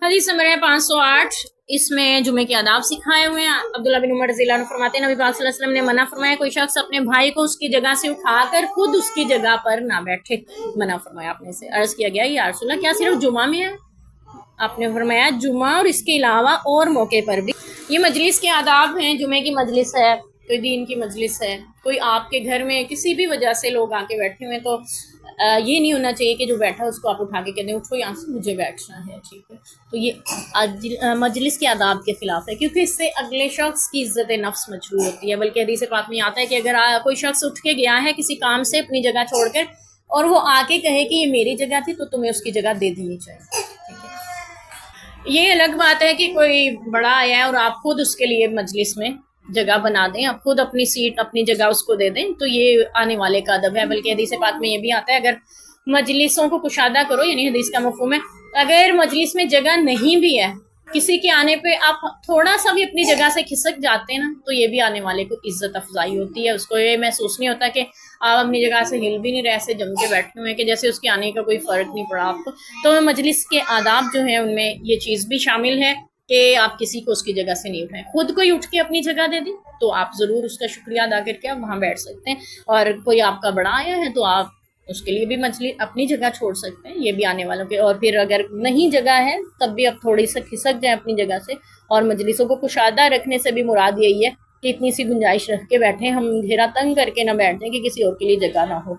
حدیث نمبر ہے 508. اس میں جمعے کے آداب سکھائے ہوئے ہیں. عبداللہ بن عمر رضی اللہ عنہ فرماتے ہیں نبی پاک صلی اللہ علیہ وسلم نے منع فرمایا کوئی شخص اپنے بھائی کو اس کی جگہ سے اٹھا کر خود اس کی جگہ پر نہ بیٹھے. منع فرمایا آپ نے سے. عرض کیا گیا یا رسول اللہ کیا صرف جمعہ میں ہے؟ آپ نے فرمایا جمعہ اور اس کے علاوہ اور موقع پر بھی. یہ مجلس کے آداب ہیں. جمعے کی مجلس ہے، کوئی دین کی مجلس ہے، کوئی آپ کے گھر میں کسی بھی وجہ سے لوگ آ کے بیٹھے ہوئے تو یہ نہیں ہونا چاہیے کہ جو بیٹھا اس کو آپ اٹھا کے کہتے ہیں اٹھو یہاں سے مجھے بیٹھنا ہے. ٹھیک ہے، تو یہ مجلس کے آداب کے خلاف ہے، کیونکہ اس سے اگلے شخص کی عزت نفس مجروح ہوتی ہے. بلکہ حدیث پاک میں آتا ہے کہ اگر کوئی شخص اٹھ کے گیا ہے کسی کام سے اپنی جگہ چھوڑ کر اور وہ آ کے کہے کہ یہ میری جگہ تھی تو تمہیں اس کی جگہ دے دینی چاہیے. یہ الگ بات ہے کہ کوئی بڑا آیا ہے اور آپ خود اس کے لیے مجلس میں جگہ بنا دیں، آپ خود اپنی سیٹ اپنی جگہ اس کو دے دیں، تو یہ آنے والے کا ادب ہے. بلکہ حدیث پاک میں یہ بھی آتا ہے اگر مجلسوں کو کشادہ کرو، یعنی حدیث کا مفہوم ہے اگر مجلس میں جگہ نہیں بھی ہے کسی کے آنے پہ آپ تھوڑا سا بھی اپنی جگہ سے کھسک جاتے ہیں نا تو یہ بھی آنے والے کو عزت افزائی ہوتی ہے. اس کو یہ محسوس نہیں ہوتا کہ آپ اپنی جگہ سے ہل بھی نہیں رہے، ایسے جم کے بیٹھے ہوئے کہ جیسے اس کے آنے کا کوئی فرق نہیں پڑا آپ کو. تو مجلس کے آداب جو ہیں ان میں یہ چیز بھی شامل ہے کہ آپ کسی کو اس کی جگہ سے نہیں اٹھائیں. خود کوئی اٹھ کے اپنی جگہ دے دیں تو آپ ضرور اس کا شکریہ ادا کر کے آپ وہاں بیٹھ سکتے ہیں، اور کوئی آپ کا بڑا آیا ہے تو آپ اس کے لیے بھی مجلس اپنی جگہ چھوڑ سکتے ہیں. یہ بھی آنے والوں کے. اور پھر اگر نہیں جگہ ہے تب بھی آپ تھوڑی سا کھسک جائیں اپنی جگہ سے. اور مجلسوں کو کشادہ رکھنے سے بھی مراد یہی ہے کہ اتنی سی گنجائش رکھ کے بیٹھیں، ہم گھیرا تنگ کر کے نہ بیٹھ جائیں کہ کسی اور کے لیے جگہ نہ ہو.